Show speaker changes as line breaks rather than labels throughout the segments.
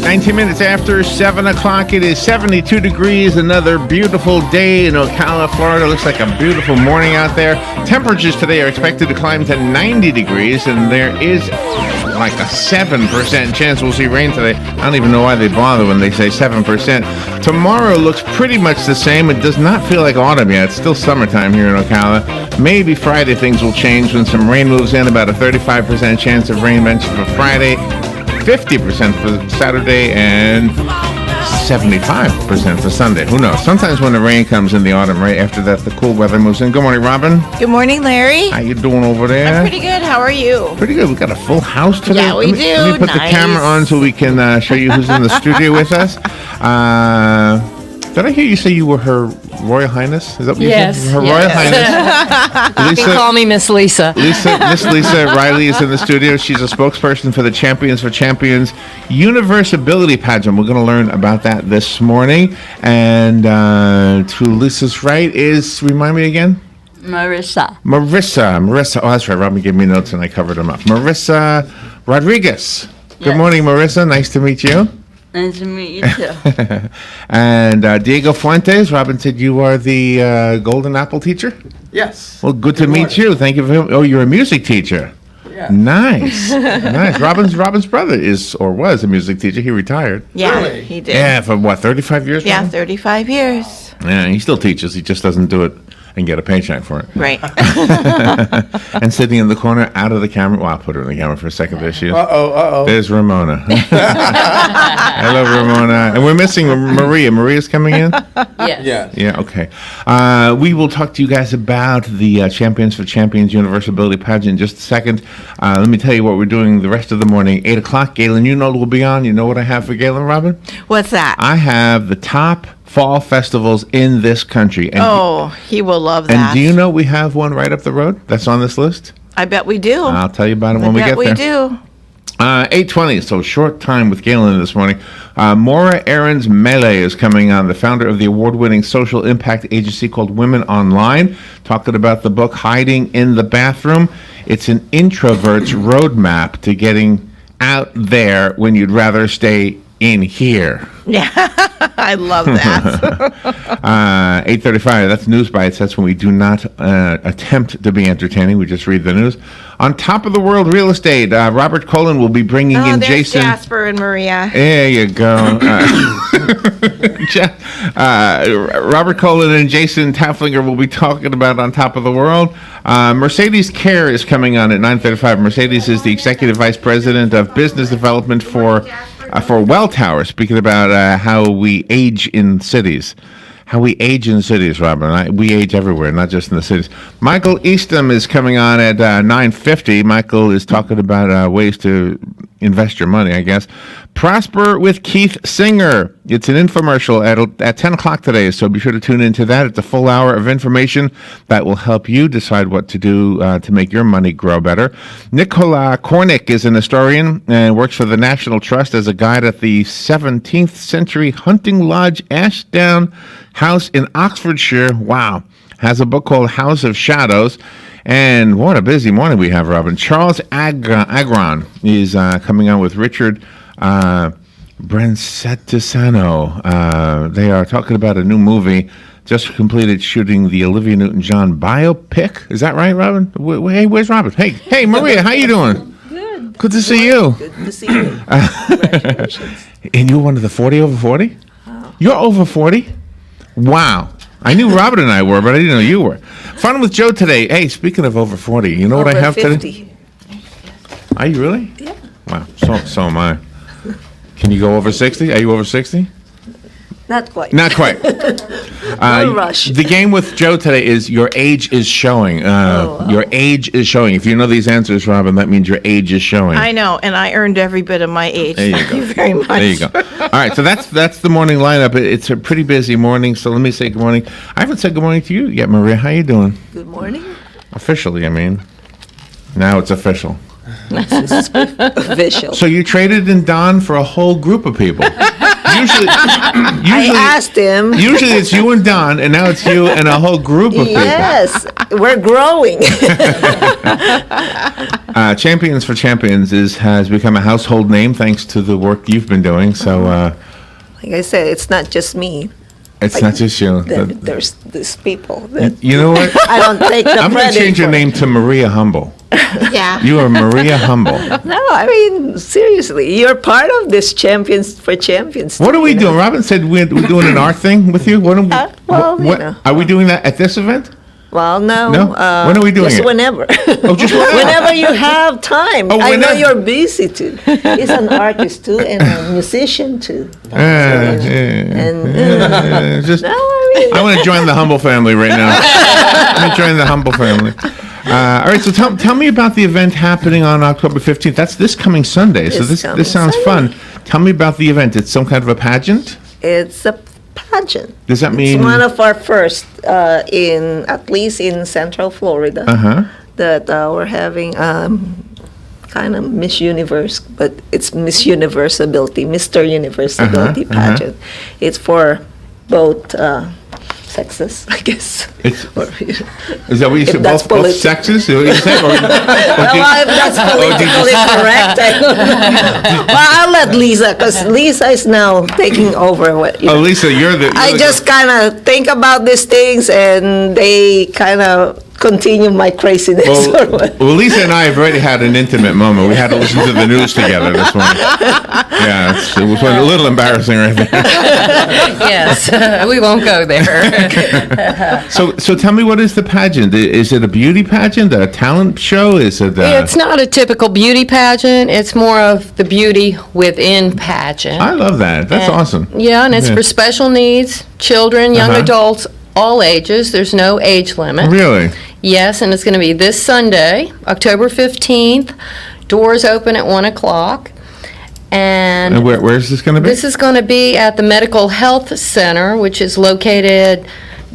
right, 19 minutes after 7 o'clock. It is 72 degrees. Another beautiful day in Ocala, Florida. Looks like a beautiful morning out there. Temperatures today are expected to climb to 90 degrees, and there is like a 7% chance we'll see rain today. I don't even know why they bother when they say 7%. Tomorrow looks pretty much the same. It does not feel like autumn yet. It's still summertime here in Ocala. Maybe Friday things will change when some rain moves in. About a 35% chance of rain mentioned for Friday, 50% for Saturday, and 75% for Sunday. Who knows? Sometimes when the rain comes in the autumn, right after that, the cool weather moves in. Good morning, Robin.
Good morning, Larry.
How you doing over there?
I'm pretty good. How are you?
Pretty good. We got a full house today.
Yeah, we do.
Let me put the camera on so we can show you who's in the studio with us. Did I hear you say you were Her Royal Highness? Is that what you said? Her Royal Highness.
You can call me Miss Lisa.
Miss Lisa Riley is in the studio. She's a spokesperson for the Champions for Champions UniversAbility Pageant. We're going to learn about that this morning. And to Lisa's right is, remind me again?
Marissa.
Oh, that's right. Robin gave me notes and I covered them up. Marissa Rodriguez. Good
Yes.
morning, Marissa. Nice to meet you.
Nice to meet you too.
And Diego Fuentes. Robin said you are the Golden Apple teacher?
Yes.
Well, good to meet you. Thank you for. Oh, you're a music teacher.
Yeah.
Nice. Nice. Robin's brother is or was a music teacher. He retired.
Yeah,
Really?
he did.
Yeah, for what, 35 years?
Yeah,
Robin?
35 years.
Yeah, he still teaches. He just doesn't do it and get a paycheck for it.
Right.
And sitting in the corner, out of the camera. Well, I'll put her in the camera for a second. There she is.
Uh-oh.
There's Ramona. Hello, Ramona. And we're missing Maria. Maria's coming in?
Yes.
Yeah.
Yeah, okay. We will talk to you guys about the Champions for Champions UniversAbility Pageant in just a second. Let me tell you what we're doing the rest of the morning. 8 o'clock, Galen Unold will be on. You know what I have for Galen, Robin?
What's that?
I have the top fall festivals in this country. And
He will love that.
and do you know we have one right up the road that's on this list?
I bet we do.
I'll tell you about it when we get there.
I bet we do.
8:20, so short time with Galen this morning. Maura Aarons Mele is coming on, the founder of the award-winning social impact agency called Women Online, talking about the book Hiding in the Bathroom. It's an introvert's roadmap to getting out there when you'd rather stay in here.
Yeah, I love that.
8:35, that's News Bites. That's when we do not attempt to be entertaining. We just read the news. On top of the world real estate, Robert Cullen will be bringing in
there's
Jason.
Jasper and Maria.
There you go. Robert Cullen and Jason Tafflinger will be talking about On Top of the World. Mercedes Care is coming on at 9:35. Mercedes is the Executive Vice President of Business Development for Welltower, speaking about how we age in cities. How we age in cities, Robin. We age everywhere, not just in the cities. Michael Eastham is coming on at 9:50. Michael is talking about ways to invest your money, I guess. Prosper with Keith Singer. It's an infomercial at 10 o'clock today, so be sure to tune into that. It's a full hour of information that will help you decide what to do to make your money grow better. Nicola Kornick is an historian and works for the National Trust as a guide at the 17th century hunting lodge Ashdown House in Oxfordshire. Wow. Has a book called House of Shadows. And what a busy morning we have, Robin. Charles Agron is coming on with Richard Brancetisano. They are talking about a new movie. Just completed shooting the Olivia Newton-John biopic. Is that right, Robin? Hey, where's Robin? Hey, Maria, how you doing?
Good.
Good to see you.
Good to see you. Congratulations.
And you're one of the 40 over 40? Oh. You're over 40? Wow. I knew Robin and I were, but I didn't know you were. Fun with Joe today. Hey, speaking of over 40, you know what I have
50.
today? Are you really?
Yeah.
Wow, so am I. Can you go over 60? Are you over 60?
Not quite.
Not quite.
No rush.
The game with Joe today is your age is showing. Your age is showing. If you know these answers, Robin, that means your age is showing.
I know, and I earned every bit of my age.
There you
Thank
go.
you very much.
There you go. All right, so that's the morning lineup. It's a pretty busy morning, so let me say good morning. I haven't said good morning to you yet, Maria. How you doing?
Good morning.
Officially, I mean. Now it's official.
Official.
So you traded in Don for a whole group of people. Usually,
I
usually,
asked him.
usually it's you and Don, and now it's you and a whole group of people.
Yes, we're growing.
Champions for Champions has become a household name thanks to the work you've been doing. So
Like I said, it's not just me.
it's not just you.
There's these people that
You know what?
I don't take the
I'm going
credit
to change your
for.
name to Maria Humble.
Yeah.
You are Maria Humble.
No, I mean, seriously, you're part of this Champions for Champions.
What are we
you know?
doing? Robin said we're doing an art thing with you. What are we,
well, you
what,
know.
are we doing that at this event?
Well, no.
No? When are we doing
just
it?
whenever.
Oh, just whenever.
Whenever you have time.
Oh,
I know
whenever.
you're busy too. He's an artist too and a musician too.
Just,
No, I mean,
I want to join the Humble family right now. I want to join the Humble family. All right, so tell me about the event happening on October 15th. That's this coming Sunday. So
This
this
coming
sounds
Sunday.
fun. Tell me about the event. It's some kind of a pageant?
it's a pageant.
Does that mean?
It's one of our first at least in Central Florida,
Uh-huh.
that we're having kind of Miss Universe, but it's Miss UniversAbility, Mr. UniversAbility Pageant. It's for both sexes, I guess.
It's,
Or,
is that what you
If
said?
that's
Both
politi-
sexes? Is that what you said? Or
well, if that's politically correct, I don't know. Well, I'll let Lisa, because Lisa is now taking over what, you
oh,
know.
Lisa, you're the.
I just kind of think about these things, and they kind of continue my craziness. or what.
Well, Lisa and I have already had an intimate moment. We had to listen to the news together this morning. Yeah, it was a little embarrassing right there.
Yes, we won't go there.
So tell me, what is the pageant? Is it a beauty pageant, a talent show? Is it?
It's not a typical beauty pageant. It's more of the beauty within pageant.
I love that. That's awesome.
Yeah, and it's
Yeah.
for special needs, children, young
Uh-huh.
adults, all ages. There's no age limit.
Really?
Yes, and it's going to be this Sunday, October 15th. Doors open at 1 o'clock.
And
And
where's this going to be?
this is going to be at the Medical Health Center, which is located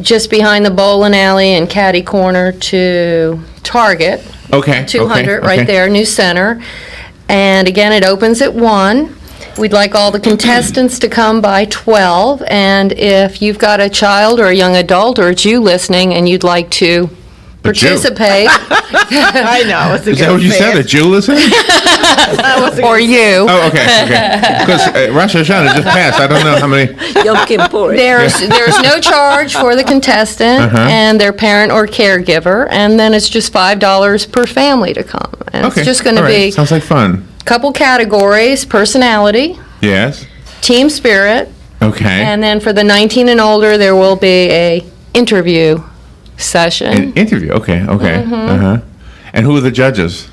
just behind the bowling alley and caddy corner to Target.
Okay.
200
okay,
right
okay.
there, new center. And again, it opens at 1. We'd like all the contestants to come by 12. And if you've got a child or a young adult, or it's you listening and you'd like to
A Jew.
participate,
I know. I wasn't
Is that
gonna
what you
say
said?
it.
A Jew listening?
or you,
Oh, okay, okay. Because Rosh Hashanah just passed. I don't know how many.
Yom Kippur.
there's no charge for the contestant and their parent or caregiver. And then it's just $5 per family to come. And
Okay.
it's just going to
all right.
be
Sounds like fun.
a couple categories: personality,
Yes.
team spirit.
Okay.
And then for the 19 and older, there will be a interview session.
An interview. Okay. Okay.
Mm-hmm.
Uh huh. And who are the judges?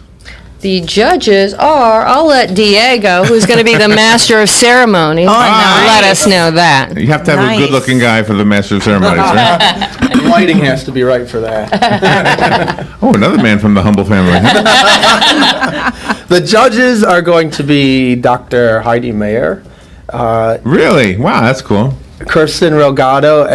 The judges are, I'll let Diego, who's going to be the master of ceremonies, let us know that.
You have to have a
Nice.
good-looking guy for the master of ceremonies, right?
Lighting has to be right for that.
Oh, another man from the humble family.
The judges are going to be Dr. Heidi Mayer,
Really? Wow, that's cool.
Kirsten Relgado,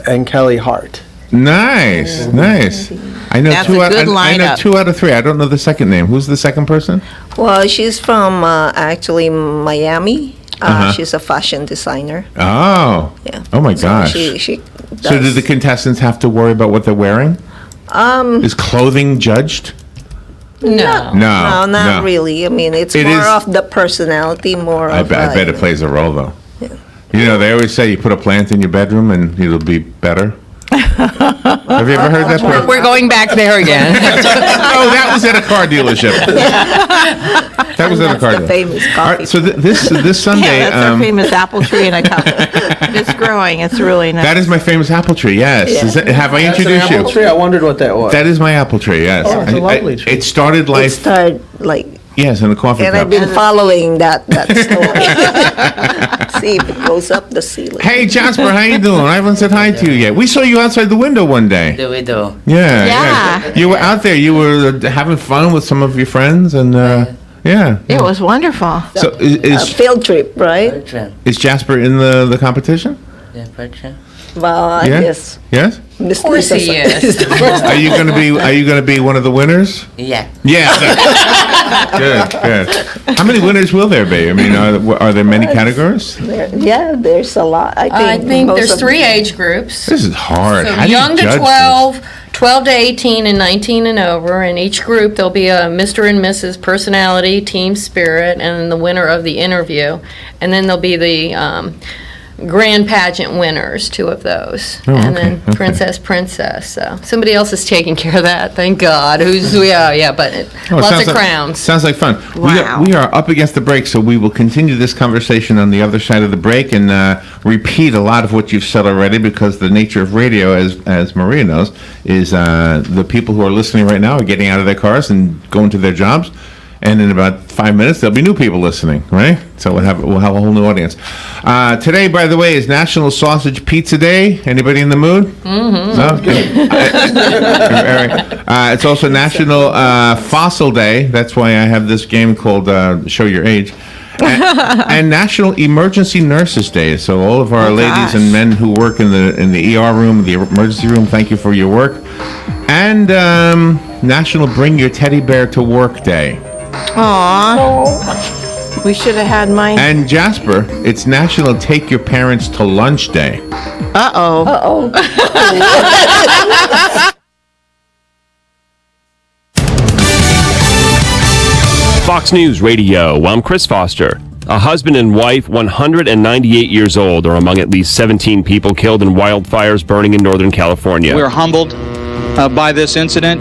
and Kelly Hart.
Nice, nice. I know
That's
two
a
out.
good
I know
lineup.
2 out of 3. I don't know the second name. Who's the second person?
Well, she's from actually Miami.
Uh-huh.
She's a fashion designer.
Oh.
Yeah.
Oh my
So
gosh.
She
So do
does-
the contestants have to worry about what they're wearing? Is clothing judged?
No.
No.
No, not really. I mean, it's
It
more
is-
of the personality, more
I
of.
bet it plays a role though. You know, they always say you put a plant in your bedroom and it'll be better. Have you ever heard that? part?
We're going back there again.
Oh, that was at a car dealership. That was at a
That's
car
the
dealership.
famous
All
coffee.
right, so this Sunday,
Yeah, that's our famous apple tree in a cup. It's growing. It's really nice.
that is my famous apple tree. Yes,
Yeah.
Is that- have I
That's an
introduced
apple
you?
tree? I wondered what that was.
That is my apple tree. Yes,
Oh, it's a lovely tree.
It started
It
life.
started like,
Yes, in a coffee
and
cup.
I've been following that story. See if it goes up the ceiling.
Hey Jasper, how you doing? I haven't said hi to you yet. We saw you outside the window one day.
The widow.
Yeah,
Yeah.
You were out there. You were having fun with some of your friends, and yeah.
It was wonderful.
So
A field trip, right?
Bertrand.
is Jasper in the competition?
Yeah, Bertrand.
Well, I
Yeah?
guess
Yes?
Miss
Of course
Lisa
he is.
is the first.
Are you gonna be one of the winners?
Yeah.
Yeah. Good. How many winners will there be? I mean, are there many categories?
Yeah, there's a lot.
I think
most
there's
of-
3 age groups.
This is hard.
So
How do you
young to
judge
12, 12 to 18, and 19 and over. In each group, there'll be a Mr. and Mrs. Personality, Team Spirit, and the winner of the interview. And then there'll be the grand pageant winners, 2 of those.
Oh,
And
okay,
then
okay.
Princess. So somebody else is taking care of that, thank God. But
Oh, it
lots
sounds
of
like-
crowns.
Sounds like fun.
Wow.
We are up against the break, so we will continue this conversation on the other side of the break and repeat a lot of what you've said already, because the nature of radio, as Maria knows, is the people who are listening right now are getting out of their cars and going to their jobs. And in about 5 minutes, there'll be new people listening, right? So we'll have a whole new audience. Today, by the way, is National Sausage Pizza Day. Anybody in the mood? Mm-hmm. No? Okay. It's also National Fossil Day. That's why I have this game called Show Your Age. And National Emergency Nurses Day. So all of our ladies and men who work in the ER room, the emergency room, thank you for your work. And National Bring Your Teddy Bear to Work Day.
Aw. We should have had mine.
And Jasper, it's National Take Your Parents to Lunch Day.
Uh-oh.
Fox News Radio, I'm Chris Foster. A husband and wife, 198 years old, are among at least 17 people killed in wildfires burning in Northern California.
We're humbled by this incident,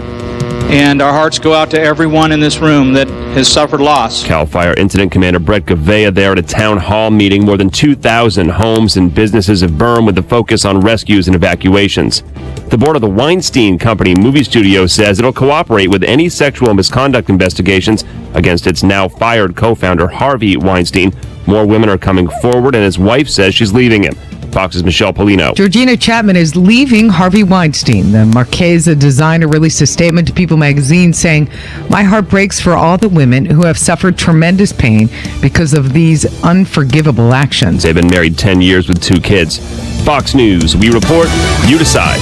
and our hearts go out to everyone in this room that has suffered loss.
Cal Fire Incident Commander Brett Gavea there at a town hall meeting. More than 2,000 homes and businesses have burned, with a focus on rescues and evacuations. The board of the Weinstein Company movie studio says it'll cooperate with any sexual misconduct investigations against its now fired co-founder Harvey Weinstein. More women are coming forward, and his wife says she's leaving him. Fox's Michelle Polino.
Georgina Chapman is leaving Harvey Weinstein. The Marchesa designer released a statement to People magazine saying, "My heart breaks for all the women who have suffered tremendous pain because of these unforgivable actions."
They've been married 10 years with 2 kids. Fox News, we report, you decide.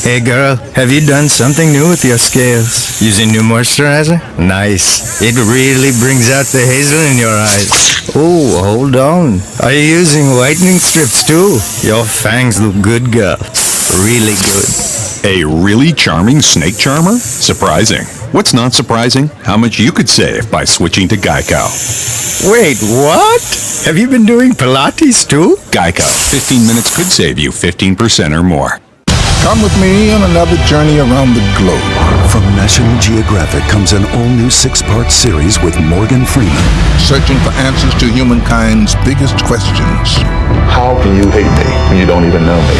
Hey girl, have you done something new with your scales? Using new moisturizer? Nice. It really brings out the hazel in your eyes. Oh, hold on. Are you using whitening strips too? Your fangs look good, girl. Really good.
A really charming snake charmer? Surprising. What's not surprising? How much you could save by switching to Geico.
Wait, what? Have you been doing Pilates too?
Geico. 15 minutes could save you 15% or more.
Come with me on another journey around the globe.
From National Geographic comes an all-new 6-part series with Morgan Freeman.
Searching for answers to humankind's biggest questions.
How can you hate me when you don't even know me?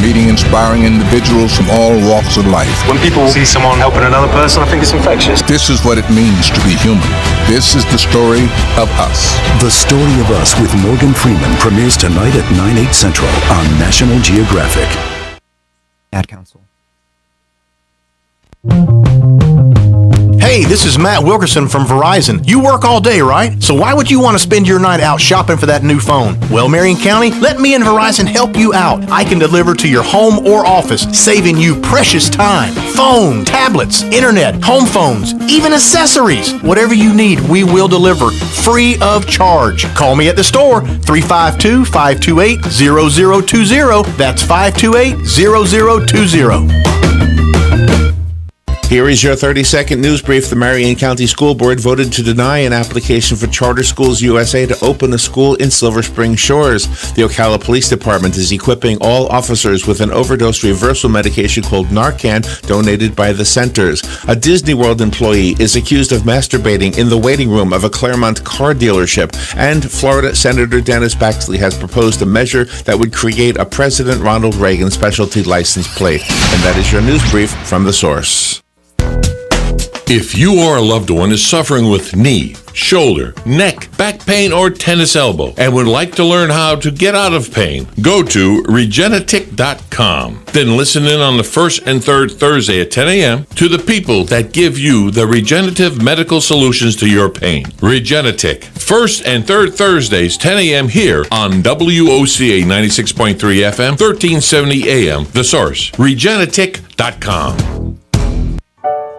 Meeting inspiring individuals from all walks of life.
When people see someone helping another person, I think it's infectious.
This is what it means to be human. This is the story of us.
The Story of Us with Morgan Freeman premieres tonight at 9/8 Central on National Geographic.
Ad Council.
Hey, this is Matt Wilkerson from Verizon. You work all day, right? So why would you want to spend your night out shopping for that new phone? Well, Marion County, let me and Verizon help you out. I can deliver to your home or office, saving you precious time. Phone, tablets, internet, home phones, even accessories. Whatever you need, we will deliver free of charge. Call me at the store, 352-528-0020. That's 528-0020.
Here is your 30-second news brief. The Marion County School Board voted to deny an application for Charter Schools USA to open a school in Silver Spring Shores. The Ocala Police Department is equipping all officers with an overdose reversal medication called Narcan, donated by the centers. A Disney World employee is accused of masturbating in the waiting room of a Claremont car dealership. And Florida Senator Dennis Baxley has proposed a measure that would create a President Ronald Reagan specialty license plate. And that is your news brief from The Source.
If you or a loved one is suffering with knee, shoulder, neck, back pain, or tennis elbow and would like to learn how to get out of pain, go to Regenetic.com. Then listen in on the first and third Thursday at 10 a.m. to the people that give you the regenerative medical solutions to your pain. Regenetic. First and third Thursdays, 10 a.m. here on WOCA 96.3 FM, 1370 AM. The Source. Regenetic.com.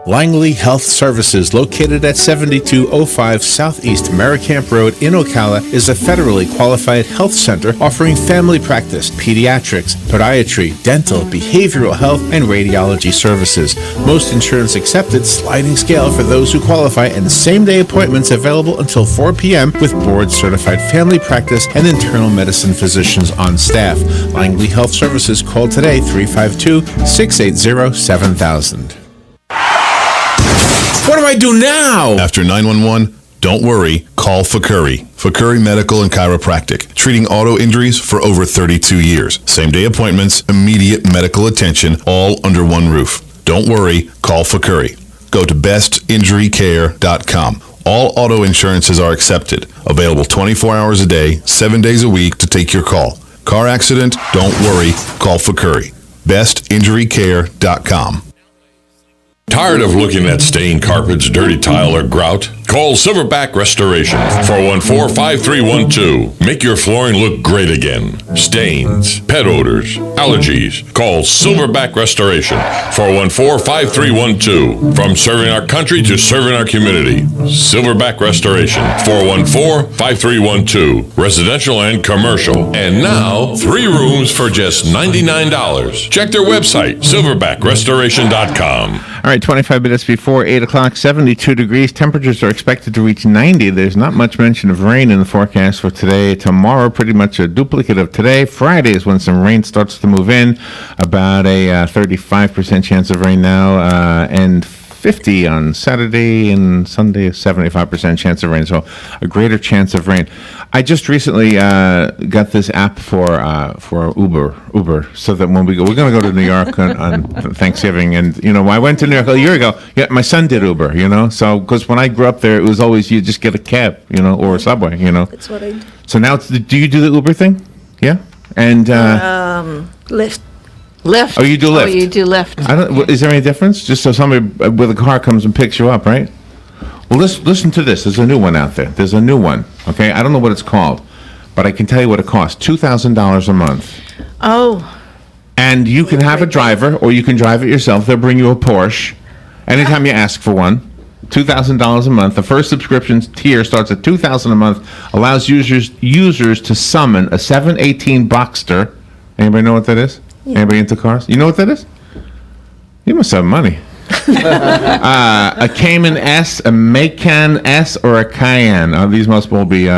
Langley Health Services, located at 7205 Southeast Merricamp Road in Ocala, is a federally qualified health center offering family practice, pediatrics, podiatry, dental, behavioral health, and radiology services. Most insurance accepted, sliding scale for those who qualify, and same-day appointments available until 4 p.m. with board-certified family practice and internal medicine physicians on staff. Langley Health Services, call today 352-680-7000.
What do I do now? After 911, don't worry, call Fakuri. Fakuri Medical and Chiropractic, treating auto injuries for over 32 years. Same-day appointments, immediate medical attention, all under one roof. Don't worry, call Fakuri. Go to bestinjurycare.com. All auto insurances are accepted. Available 24 hours a day, 7 days a week to take your call. Car accident? Don't worry, call Fakuri. bestinjurycare.com.
Tired of looking at stained carpets, dirty tile, or grout? Call Silverback Restoration, 414-5312. Make your flooring look great again. Stains, pet odors, allergies. Call Silverback Restoration, 414-5312. From serving our country to serving our community. Silverback Restoration, 414-5312. Residential and commercial. And now, 3 rooms for just $99. Check their website, silverbackrestoration.com.
All right, 25 minutes before 8 o'clock, 72 degrees. Temperatures are expected to reach 90. There's not much mention of rain in the forecast for today. Tomorrow, pretty much a duplicate of today. Friday is when some rain starts to move in. About a 35% chance of rain now, and 50 on Saturday, and Sunday a 75% chance of rain, so a greater chance of rain. I just recently got this app for Uber, so that when we're going to go to New York on Thanksgiving, and I went to New York a year ago. Yeah, my son did Uber, so because when I grew up there, it was always you just get a cab, or a subway,
That's what I do.
So now do you do the Uber thing? Yeah, and
Lyft.
Lyft.
Oh, you do Lyft.
Oh, you do Lyft.
Is there any difference? Just so somebody with a car comes and picks you up, right? Well, listen to this. There's a new one out there. There's a new one. Okay, I don't know what it's called, but I can tell you what it costs: $2,000 a month.
Oh.
And you can have a driver, or you can drive it yourself. They'll bring you a Porsche anytime you ask for one. $2,000 a month. The first subscription tier starts at $2,000 a month. Allows users to summon a 718 Boxster. Anybody know what that is? Yeah. Anybody into cars? You know what that is? You must have money. A Cayman S, a Macan S, or a Cayenne. These must all be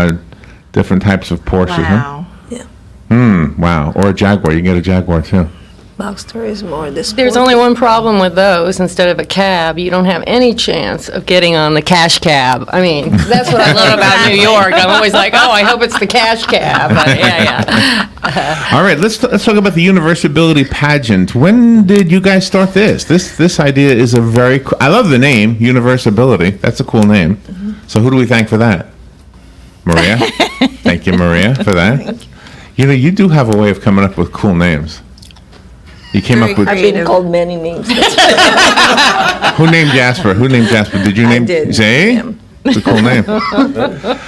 different types of Porsches.
Wow.
Yeah.
Wow. Or a Jaguar. You can get a Jaguar too.
Boxster is more this.
There's only one problem with those. Instead of a cab, you don't have any chance of getting on the cash cab. I mean, that's what I love about New York. I'm always like, oh, I hope it's the cash cab. But yeah.
All right, let's talk about the UniversAbility Pageant. When did you guys start this? This idea is a very I love the name, UniversAbility. That's a cool name. Mm-hmm. So who do we thank for that? Maria? Thank you, Maria, for that. You do have a way of coming up with cool names. You came up with...
I've been called many names.
Who named Jasper? Did you name...
I did.
See? It's a cool name.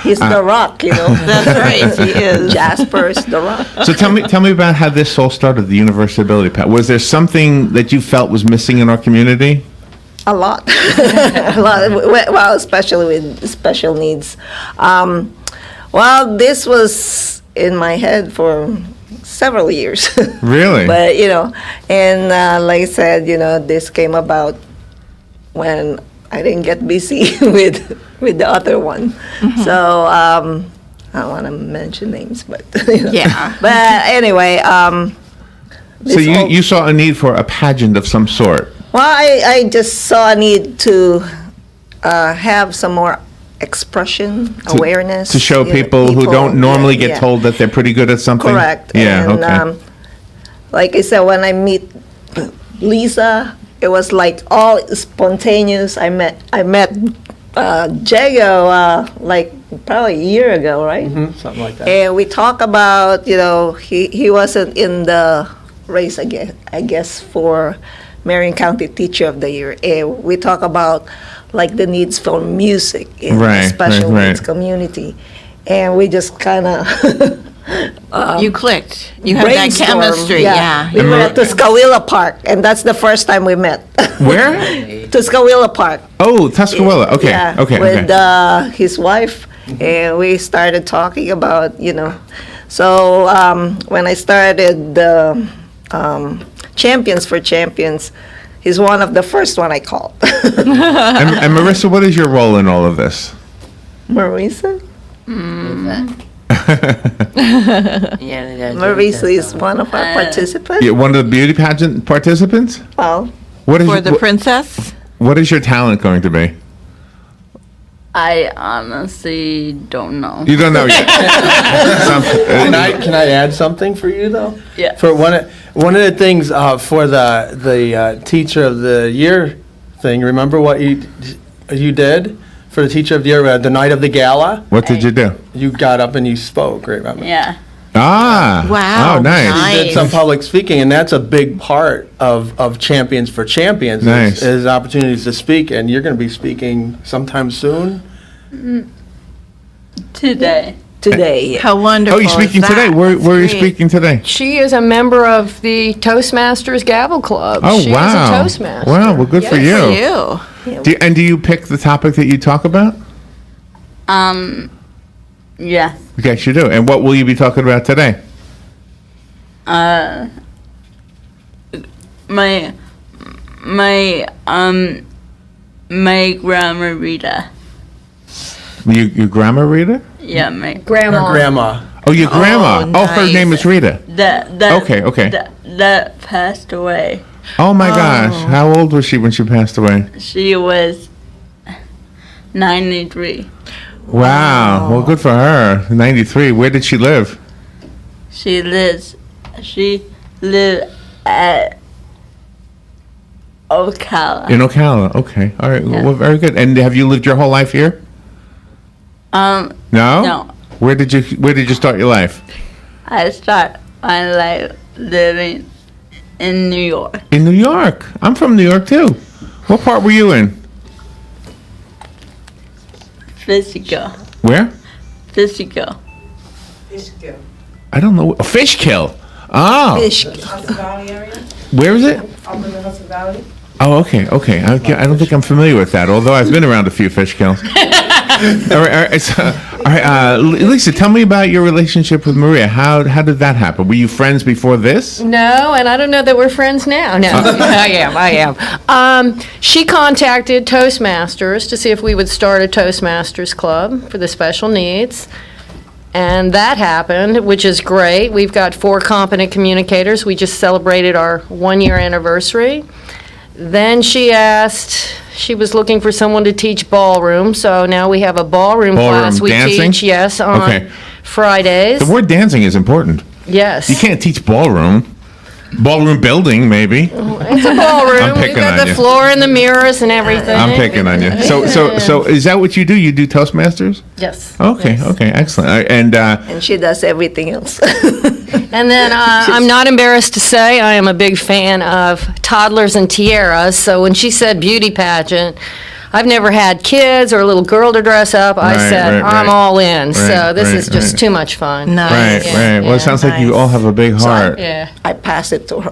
He's the Rock,
That's right, he is.
Jasper's the Rock.
So tell me about how this all started, the UniversAbility Pageant. Was there something that you felt was missing in our community?
A lot. A lot. Well, especially with special needs. This was in my head for several years.
Really?
But, and like I said, this came about when I didn't get busy with the other one. Mm-hmm. So I don't want to mention names, but
yeah.
But anyway,
so you saw a need for a pageant of some sort.
Well, I just saw a need to have some more expression, awareness
to show people who don't normally get told that they're pretty good at something.
Correct.
Yeah.
And,
okay.
Like I said, when I meet Lisa, it was like all spontaneous. I met Jago, like probably a year ago, right?
Something like that.
And we talk about, he wasn't in the race, I guess, for Marion County Teacher of the Year. And we talk about like the needs for music in the special needs community. And we just kind of
you clicked. You have that chemistry. Yeah.
We went to Tuscaloosa Park, and that's the first time we met.
Where?
Tuscaloosa Park.
Oh, Tuscaloosa. Okay.
Yeah,
Okay.
with his wife, and we started talking about, So when I started the Champions for Champions, he's one of the first one I called.
And Marissa, what is your role in all of this?
Marisa?
Yeah,
Marisa is one of our participants.
One of the beauty pageant participants?
Well,
What is
For the princess?
What is your talent going to be?
I honestly don't know.
You don't know yet.
Can I add something for you though?
Yeah.
For one of the things for the Teacher of the Year thing. Remember what you did for the Teacher of the Year the night of the gala?
What did you do?
You got up and you spoke. Remember?
Yeah.
Ah.
Wow.
Oh, nice.
You did some public speaking, and that's a big part of Champions for Champions.
Nice.
Is opportunities to speak, and you're going to be speaking sometime soon.
Today.
Today.
How wonderful.
Oh, you're speaking
is that?
today. Where are you
Great.
speaking today?
She is a member of the Toastmasters Gavel Club.
Oh,
She
wow.
is a Toastmaster.
Wow, well, good for you.
You.
Do you pick the topic that you talk about?
Yeah.
Yes, you do. And what will you be talking about today?
My grandma Rita.
Your grammar reader?
Yeah, my
Grandma.
Oh, your grandma. Oh, her
nice.
name is Rita.
that
Okay.
that passed away.
Oh my gosh. How old was she when she passed away?
She was 93.
Wow. Well, good for her. 93. Where did she live?
She lived at Ocala.
In Ocala. Okay. All right.
Yeah.
Well, very good. And have you lived your whole life here? No?
No.
Where did you start your life?
I start my life living in New York.
In New York. I'm from New York too. What part were you in?
Fishkill.
Where?
Fishkill.
I don't know. Fishkill. Oh. Where is it? Oh, okay. I don't think I'm familiar with that, although I've been around a few fish kills. All right, Lisa, tell me about your relationship with Maria. How did that happen? Were you friends before this?
No, and I don't know that we're friends now. No, I am. She contacted Toastmasters to see if we would start a Toastmasters club for the special needs. And that happened, which is great. We've got 4 competent communicators. We just celebrated our 1-year anniversary. Then she was looking for someone to teach ballroom, so now we have a ballroom class we
dancing?
teach, yes, on
Okay.
Fridays.
The word dancing is important.
Yes.
You can't teach ballroom. Ballroom building, maybe.
It's a ballroom.
I'm
We've
picking
got
on
the
you.
floor and the mirrors and everything.
I'm picking on you. So is that what you do? You do Toastmasters?
Yes.
Okay, excellent.
And she does everything else.
And then I'm not embarrassed to say I am a big fan of toddlers and tiaras. So when she said beauty pageant, I've never had kids or a little girl to dress up. I said, I'm all in. So this is just too much fun.
Nice.
Right. Well, it sounds like you all have a big heart.
Yeah.
I pass it to her.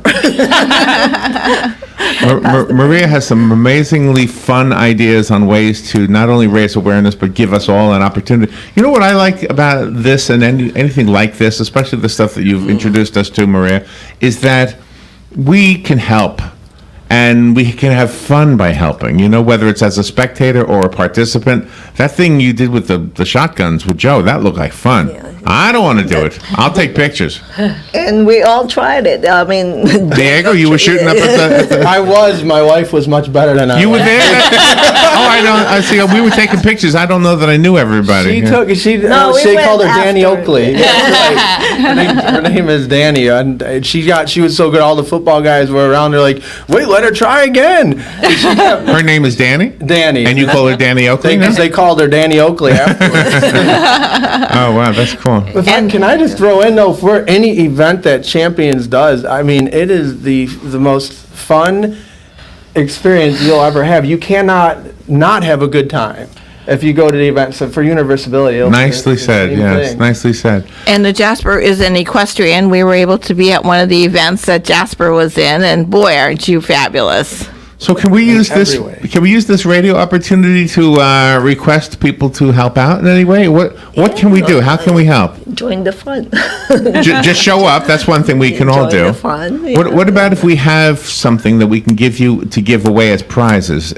Maria has some amazingly fun ideas on ways to not only raise awareness, but give us all an opportunity. You know what I like about this and anything like this, especially the stuff that you've introduced us to, Maria, is that we can help. And we can have fun by helping, whether it's as a spectator or a participant. That thing you did with the shotguns with Joe, that looked like fun.
Yeah.
I don't want to do it. I'll take pictures.
And we all tried it. I mean,
Diego, you were shooting up at the
I was. My wife was much better than I
You were
was.
there? I don't. I see. We were taking pictures. I don't know that I knew everybody.
She
we
called her
went
Danny
after.
Oakley. Her name is Danny, and she was so good. All the football guys were around her like, wait, better try again.
Her name is Danny?
Danny.
And you call her Danny Oakley?
They called her Danny Oakley afterwards.
Oh, wow, that's cool.
Can I just throw in, though, for any event that Champions does, I mean, it is the most fun experience you'll ever have. You cannot not have a good time if you go to the event. So for UniversAbility,
Nicely said, yes, nicely said.
And the Jasper is an equestrian. We were able to be at one of the events that Jasper was in, and boy, aren't you fabulous.
So can we use this? Can we use this radio opportunity to request people to help out in any way? What can we do? How can we help?
Join the fun.
Just show up. That's one thing we can all do.
Join the fun. Yeah.
What about if we have something that we can give you to give away as prizes?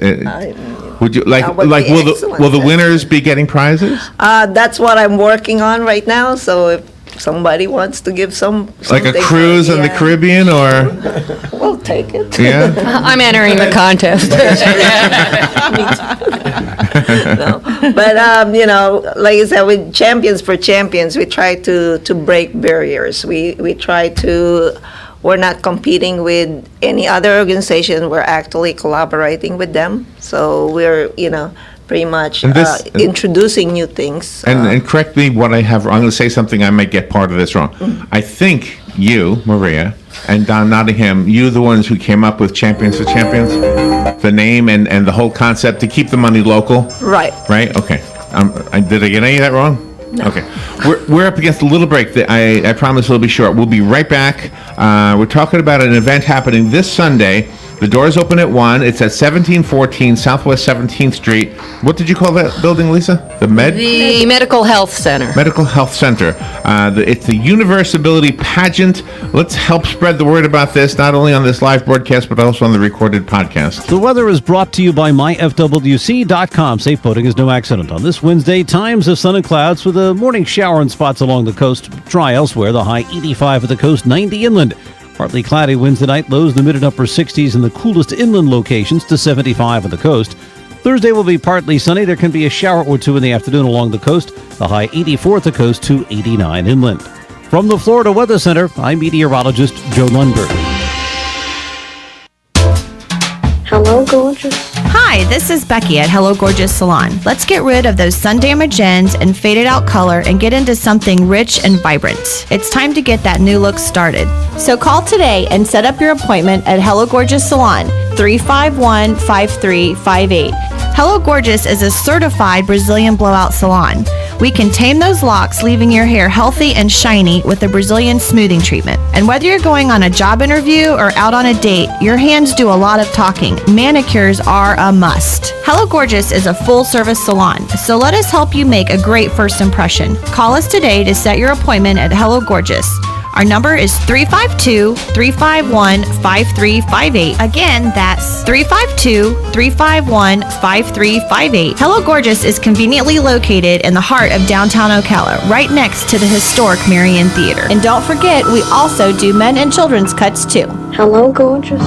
Would you like?
would
Like,
be
will
excellent.
the winners be getting prizes?
That's what I'm working on right now. So if somebody wants to give
Like a
something,
cruise in the
yeah,
Caribbean, or
we'll take it.
yeah.
I'm entering the contest.
No. But like I said, with Champions for Champions, we try to break barriers. We try to. We're not competing with any other organization. We're actually collaborating with them. So we're pretty much
And this-
introducing new things.
And correct me what I have. I'm going to say something. I might get part of this wrong. I think you, Maria, and Don Nottingham, you the ones who came up with Champions for Champions, the name and the whole concept to keep the money local.
Right.
Right. Okay. Did I get any of that wrong? No. Okay. We're up against a little break. I promise it'll be short. We'll be right back. We're talking about an event happening this Sunday. The doors open at 1. It's at 1714 Southwest 17th Street. What did you call that building, Lisa? The
Medical Health Center.
Medical Health Center. It's the UniversAbility Pageant. Let's help spread the word about this, not only on this live broadcast, but also on the recorded podcast.
The weather is brought to you by myfwc.com. Safe boating is no accident. On this Wednesday, times of sun and clouds with a morning shower in spots along the coast. Dry elsewhere. The high 85 at the coast, 90 inland. Partly cloudy winds tonight, lows in the mid and upper 60s in the coolest inland locations to 75 on the coast. Thursday will be partly sunny. There can be a shower or two in the afternoon along the coast. The high 84 at the coast to 89 inland. From the Florida Weather Center, I'm meteorologist Joe Lundberg.
Hello, gorgeous. Hi, this is Becky at Hello Gorgeous Salon. Let's get rid of those sun damaged ends and faded out color and get into something rich and vibrant. It's time to get that new look started. So call today and set up your appointment at Hello Gorgeous Salon, 351-5358. Hello Gorgeous is a certified Brazilian blowout salon. We can tame those locks, leaving your hair healthy and shiny with a Brazilian smoothing treatment. And whether you're going on a job interview or out on a date, your hands do a lot of talking. Manicures are a must. Hello Gorgeous is a full-service salon, so let us help you make a great first impression. Call us today to set your appointment at Hello Gorgeous. Our number is 352-351-5358. Again, that's 352-351-5358. Hello Gorgeous is conveniently located in the heart of downtown Ocala, right next to the historic Marion Theater. And don't forget, we also do men and children's cuts too. Hello Gorgeous.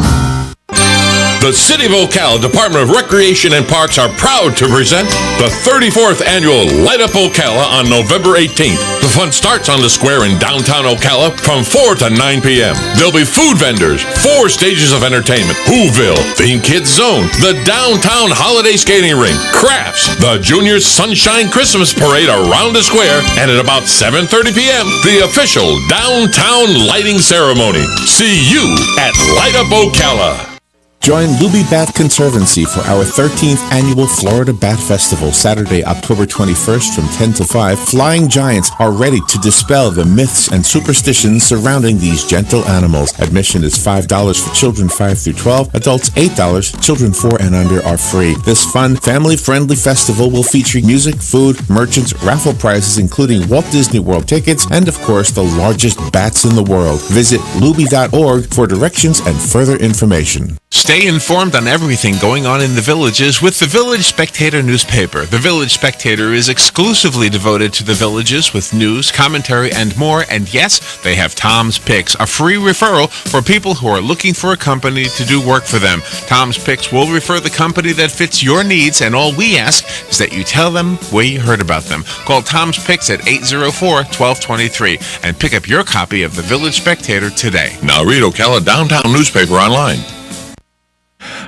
The City of Ocala Department of Recreation and Parks are proud to present the 34th annual Light Up Ocala on November 18th. The fun starts on the square in downtown Ocala from 4 to 9 p.m. There'll be food vendors, 4 stages of entertainment, Whoville, Theme Kids Zone, the Downtown Holiday Skating Rink, crafts, the Junior Sunshine Christmas Parade around the square, and at about 7:30 p.m., the official Downtown Lighting Ceremony. See you at Light Up Ocala.
Join Luby Bat Conservancy for our 13th annual Florida Bat Festival, Saturday, October 21st from 10 to 5. Flying giants are ready to dispel the myths and superstitions surrounding these gentle animals. Admission is $5 for children 5 through 12, adults $8, children 4 and under are free. This fun, family-friendly festival will feature music, food, merchants, raffle prizes including Walt Disney World tickets, and of course the largest bats in the world. Visit luby.org for directions and further information.
Stay informed on everything going on in the villages with the Village Spectator newspaper. The Village Spectator is exclusively devoted to the villages with news, commentary, and more. And yes, they have Tom's Picks, a free referral for people who are looking for a company to do work for them. Tom's Picks will refer the company that fits your needs, and all we ask is that you tell them where you heard about them. Call Tom's Picks at 804-1223 and pick up your copy of the Village Spectator today.
Now read Ocala Downtown newspaper online.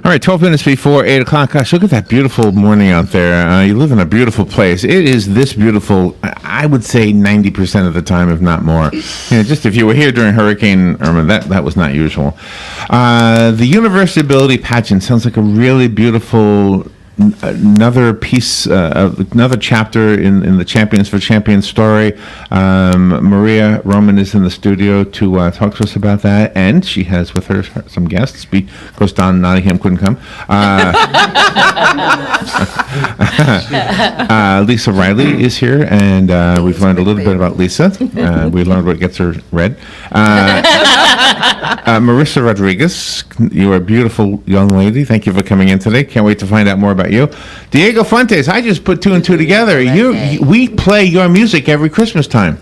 All right, 12 minutes before 8 o'clock. Gosh, look at that beautiful morning out there. You live in a beautiful place. It is this beautiful, I would say 90% of the time, if not more. Just if you were here during Hurricane Irma, that was not usual. The UniversAbility Pageant sounds like a really beautiful another piece, another chapter in the Champions for Champions story. Maria Roman is in the studio to talk to us about that, and she has with her some guests. Because Don Nottingham couldn't come. Lisa Riley is here, and we've learned a little bit about Lisa. We learned what gets her red. Marissa Rodriguez, you're a beautiful young lady. Thank you for coming in today. Can't wait to find out more about you. Diego Fuentes, I just put two and two together. We play your music every Christmas time.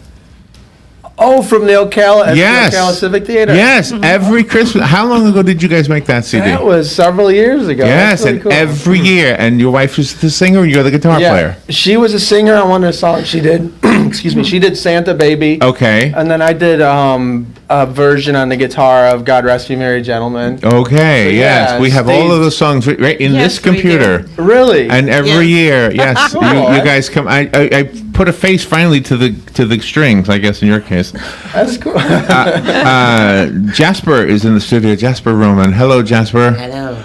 Oh, from the Ocala,
yes.
The Ocala Civic Theater.
Yes, every Christmas. How long ago did you guys make that CD?
That was several years ago.
Yes, and
cool.
every year. And your wife was the singer, or you're the guitar player?
She was a singer on one of the songs she did. Excuse me. She did Santa Baby.
Okay.
And then I did a version on the guitar of God Rest You Merry Gentlemen.
Okay,
So,
yes. We have all of those songs right in this computer.
Really?
And every year, yes,
Cool.
you guys come. I put a face finally to the strings, I guess in your case.
That's cool.
Jasper is in the studio. Jasper Roman. Hello, Jasper.
Hello.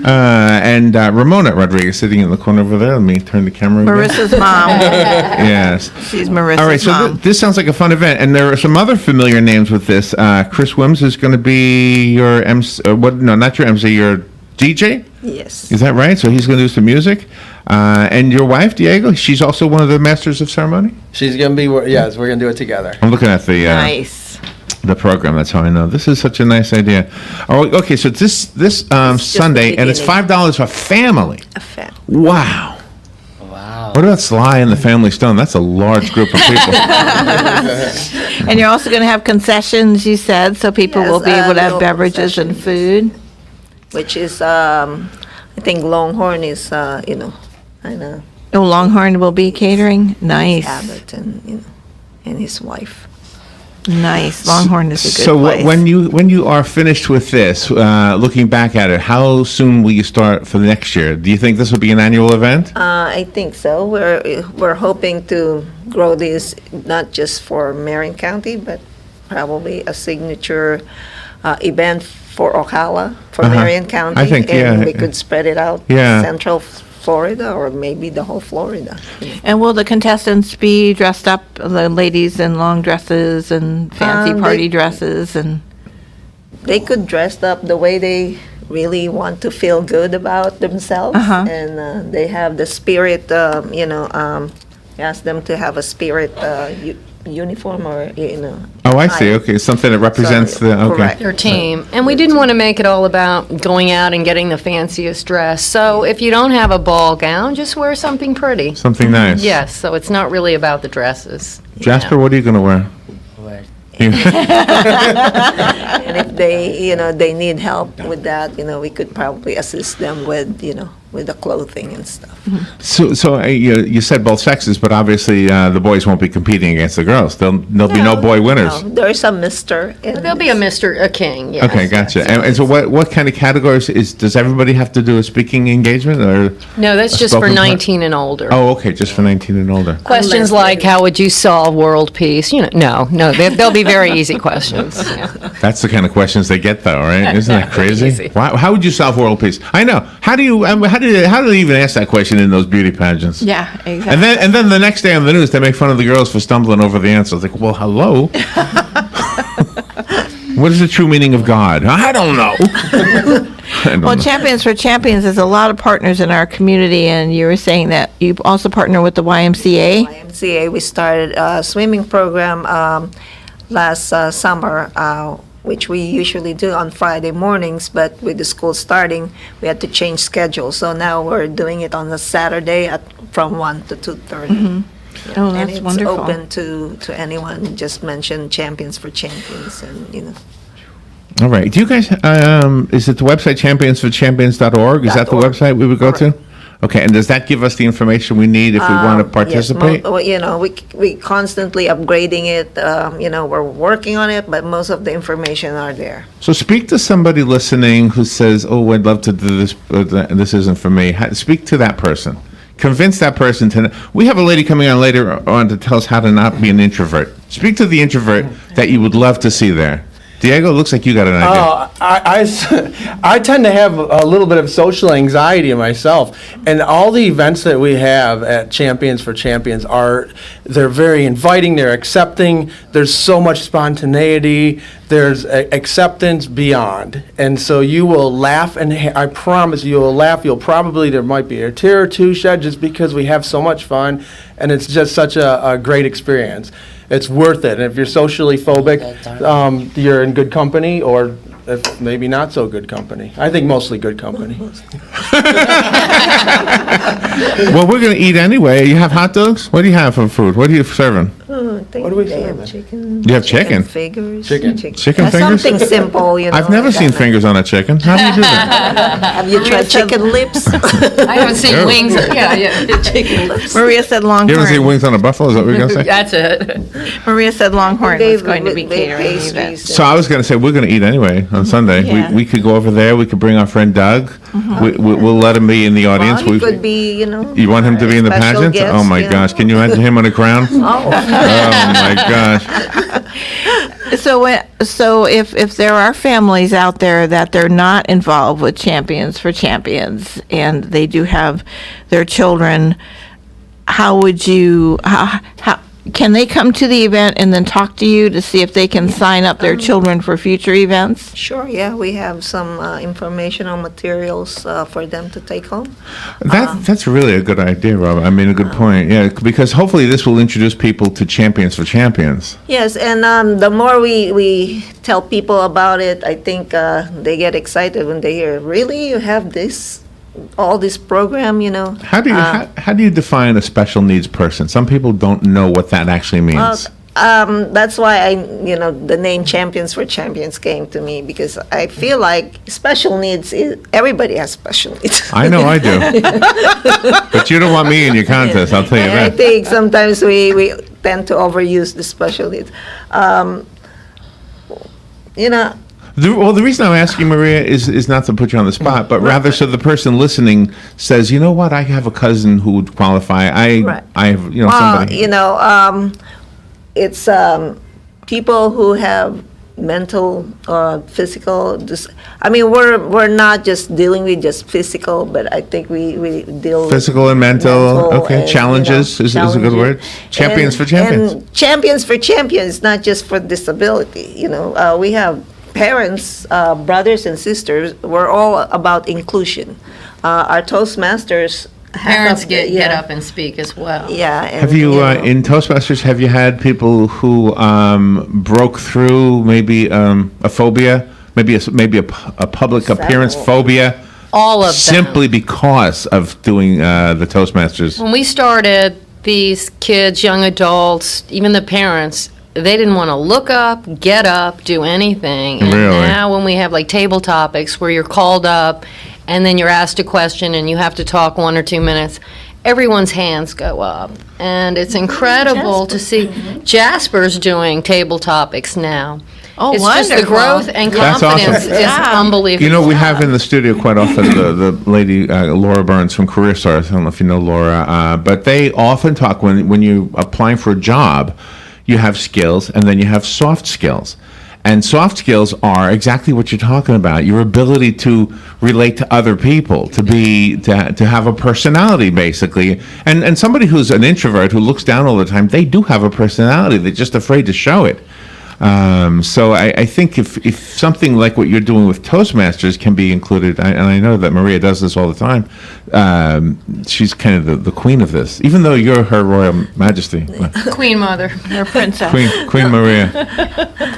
And Ramona Rodriguez sitting in the corner over there. Let me turn the camera.
Marissa's mom.
Yes.
She's Marissa's
All right, so
mom.
this sounds like a fun event, and there are some other familiar names with this. Chris Wims is going to be your MC. No, not your MC. Your DJ.
Yes.
Is that right? So he's going to do some music. And your wife, Diego, she's also one of the masters of ceremony?
She's going to be, yes, we're going to do it together.
I'm looking at the
Nice.
the program. That's how I know. This is such a nice idea. Oh, okay, so this Sunday, and it's $5 for family.
A family.
Wow.
Wow.
What about Sly and the Family Stone? That's a large group of people.
And you're also going to have concessions, you said, so people
Yes,
will be able to have
little
beverages and food.
Which is, I think Longhorn is, I know.
Oh, Longhorn will be catering? Nice.
Abbott and and his wife.
Nice. Longhorn is a good
So
place.
when you are finished with this, looking back at it, how soon will you start for the next year? Do you think this will be an annual event?
I think so. We're hoping to grow this not just for Marion County, but probably a signature event for Ocala, for Marion County.
I think,
and
yeah.
we could spread it out
Yeah.
Central Florida or maybe the whole Florida.
And will the contestants be dressed up, the ladies in long dresses and fancy party dresses and?
They could dress up the way they really want to feel good about themselves, and they have the spirit. Ask them to have a spirit uniform or
Oh, I see. Okay, something that represents the okay.
Their team. And we didn't want to make it all about going out and getting the fanciest dress. So if you don't have a ball gown, just wear something pretty.
Something nice.
Yes, so it's not really about the dresses.
Jasper, what are you going to wear?
And if they need help with that, we could probably assist them with the clothing and stuff.
So you said both sexes, but obviously the boys won't be competing against the girls. There'll be no boy winners.
No, there's a Mr.
There'll be a a king, yes.
Okay, gotcha. And so what kind of categories does everybody have to do a speaking engagement or?
No, that's
a
just for
spoken part?
19 and older.
Oh, okay, just for 19 and older.
Questions like, how would you solve world peace? No, they'll be very easy questions. Yeah.
That's the kind of questions they get, though, right? Isn't that crazy?
Easy.
How would you solve world peace? I know. How do they even ask that question in those beauty pageants?
Yeah, exactly.
And then the next day on the news, they make fun of the girls for stumbling over the answer. It's like, well, hello. What is the true meaning of God? I don't know.
Well, Champions for Champions, there's a lot of partners in our community, and you were saying that you also partner with the YMCA.
YMCA, we started a swimming program last summer, which we usually do on Friday mornings, but with the school starting, we had to change schedules. So now we're doing it on a Saturday from 1 to 2:30.
Oh,
And
that's
it's
wonderful.
open to anyone. Just mention Champions for Champions, and
All right. Do you guys, is it the website championsforchampions.org? Is that the
.org.
website we would go to? Okay, and does that give us the information we need if we want to participate?
Yes, we constantly upgrading it. We're working on it, but most of the information are there.
So speak to somebody listening who says, "Oh, I'd love to do this, but this isn't for me." Speak to that person. Convince that person to. We have a lady coming on later on to tell us how to not be an introvert. Speak to the introvert that you would love to see there. Diego, looks like you got an idea.
I tend to have a little bit of social anxiety myself, and all the events that we have at Champions for Champions they're very inviting, they're accepting, there's so much spontaneity, there's acceptance beyond, and so you will laugh, and I promise you will laugh, there might be a tear or two shed just because we have so much fun, and it's just such a great experience. It's worth it. And if you're socially phobic, you're in good company, or if maybe not so good company. I think mostly good company.
Well, we're going to eat anyway. You have hot dogs? What do you have for food? What are you serving?
What do we have? Chicken.
You have chicken?
Fingers.
Chicken
That's
fingers?
Something simple,
I've never seen fingers on a chicken. How do you do that?
Have you tried chicken lips?
I haven't seen
Sure.
wings. Yeah, chicken lips.
Maria said Longhorn.
You ever seen wings on a buffalo? Is that what you're going to say?
That's it.
Maria said Longhorn was going to be
With
catering the
pastries
event.
So I was going to say, we're going to eat anyway on Sunday.
Yeah.
We could go over there. We could bring our friend Doug. We'll let him be in the audience.
Well, he could be,
You want him to be in the
special
pageant?
guest,
Oh, my gosh. Can you imagine him on a crown?
Oh.
Oh, my gosh.
So if there are families out there that they're not involved with Champions for Champions and they do have their children, how can they come to the event and then talk to you to see if they can sign up their children for future events?
Sure, yeah, we have some informational materials for them to take home.
That's really a good idea, Rob. I mean, a good point. Yeah, because hopefully this will introduce people to Champions for Champions.
Yes, and the more we tell people about it, I think they get excited when they hear, really, you have all this program,
How do you define a special needs person? Some people don't know what that actually means.
That's why the name Champions for Champions came to me, because I feel like special needs everybody has special needs.
I know I do. But you don't want me in your contest, I'll tell you
I
that.
think sometimes we tend to overuse the special needs.
The reason I'm asking, Maria, is not to put you on the spot, but rather so the person listening says, you know what, I have a cousin who would qualify. I have, somebody.
It's people who have mental or physical. We're not just dealing with just physical, but I think we deal
Physical
with
and mental. Okay,
and,
challenges is a good word. Champions for Champions.
And Champions for Champions, not just for disability. We have parents, brothers and sisters. We're all about inclusion. Our Toastmasters.
Parents get up and speak as well.
Yeah.
Have you, in Toastmasters, have you had people who broke through maybe a phobia, maybe a public appearance phobia?
All of them.
Simply because of doing the Toastmasters.
When we started, these kids, young adults, even the parents, they didn't want to look up, get up, do anything. And
Really?
now when we have like table topics where you're called up and then you're asked a question and you have to talk 1 or 2 minutes, everyone's hands go up. And it's incredible to see Jasper's doing table topics now.
Oh,
it's just the
wonderful.
growth and
That's
confidence
awesome.
is unbelievable.
We have in the studio quite often the lady, Laura Burns from Career Stars. I don't know if you know Laura, but they often talk when you're applying for a job, you have skills and then you have soft skills. And soft skills are exactly what you're talking about. Your ability to relate to other people, to have a personality, basically. And somebody who's an introvert who looks down all the time, they do have a personality. They're just afraid to show it. So I think if something like what you're doing with Toastmasters can be included, and I know that Maria does this all the time, she's kind of the queen of this, even though you're her royal majesty.
Queen Mother.
Her princess.
Queen Maria.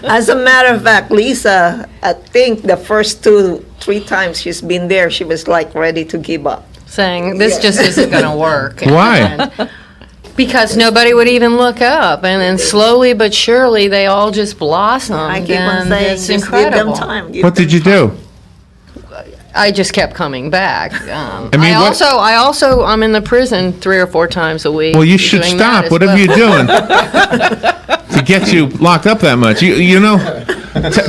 As a matter of fact, Lisa, I think the first 2-3 times she's been there, she was like ready to give up.
Saying, this just isn't going to work.
Why?
Because nobody would even look up, and then slowly but surely they all just blossomed.
I keep on
and
saying,
it's
just
incredible.
give them time.
What did you do?
I just kept coming back.
mean,
I'm in the prison 3 or 4 times a week.
Well, you should
doing that
stop.
as
What are
well.
you doing to get you locked up that much? You know,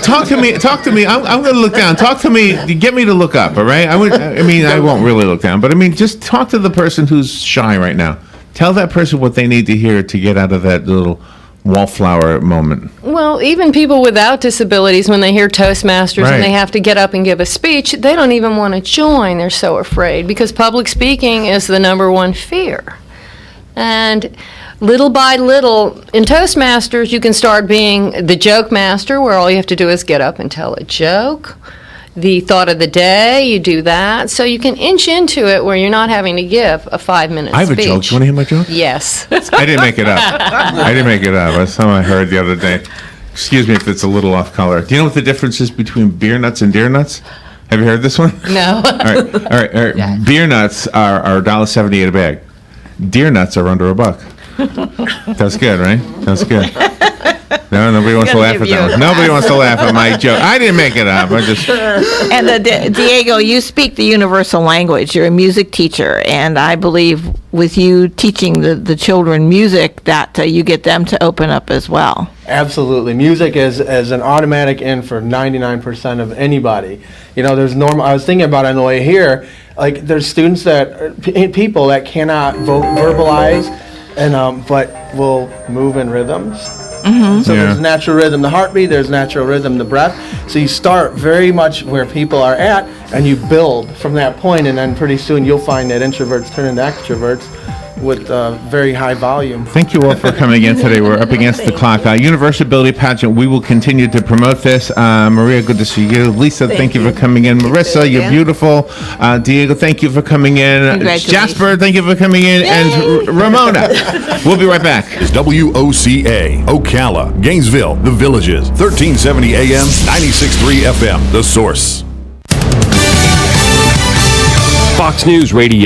talk to me. I'm going to look down. Talk to me. Get me to look up. All right. I won't really look down, but I mean, just talk to the person who's shy right now. Tell that person what they need to hear to get out of that little wallflower moment.
Well, even people without disabilities, when they hear Toastmasters
Right.
and they have to get up and give a speech, they don't even want to join. They're so afraid because public speaking is the number one fear. And little by little, in Toastmasters, you can start being the joke master, where all you have to do is get up and tell a joke. The thought of the day, you do that. So you can inch into it where you're not having to give a 5-minute speech.
I have a joke. Do you want to hear my joke?
Yes.
I didn't make it up. That's something I heard the other day. Excuse me if it's a little off color. Do you know what the difference is between beer nuts and deer nuts? Have you heard this one?
No.
All right.
Yeah.
Beer nuts are $1.78 a bag. Deer nuts are under $1. That's good, right? That's good. No, nobody wants to
Gonna
laugh
give
at
you
that
a
one. Nobody
class.
wants to laugh at my joke. I didn't make it up. I just.
And Diego, you speak the universal language. You're a music teacher, and I believe with you teaching the children music that you get them to open up as well.
Absolutely. Music is an automatic in for 99% of anybody. You know, I was thinking about it on the way here, like there's students people that cannot verbalize and but will move in rhythms.
Mm-hmm.
So there's natural rhythm, the heartbeat, there's natural rhythm, the breath. So you start very much where people are at and you build from that point, and then pretty soon you'll find that introverts turn into extroverts with very high volume.
Thank you all for coming in today. We're up against the clock. UniversAbility Pageant, we will continue to promote this. Maria, good to see you. Lisa, thank you for coming in. Marissa, you're beautiful. Diego, thank you for coming in.
Congratulations.
Jasper, thank you for coming in. And Ramona. We'll be right back.
Is WOCA, Ocala, Gainesville, The Villages, 1370 AM, 96.3 FM, The Source.
Fox News Radio.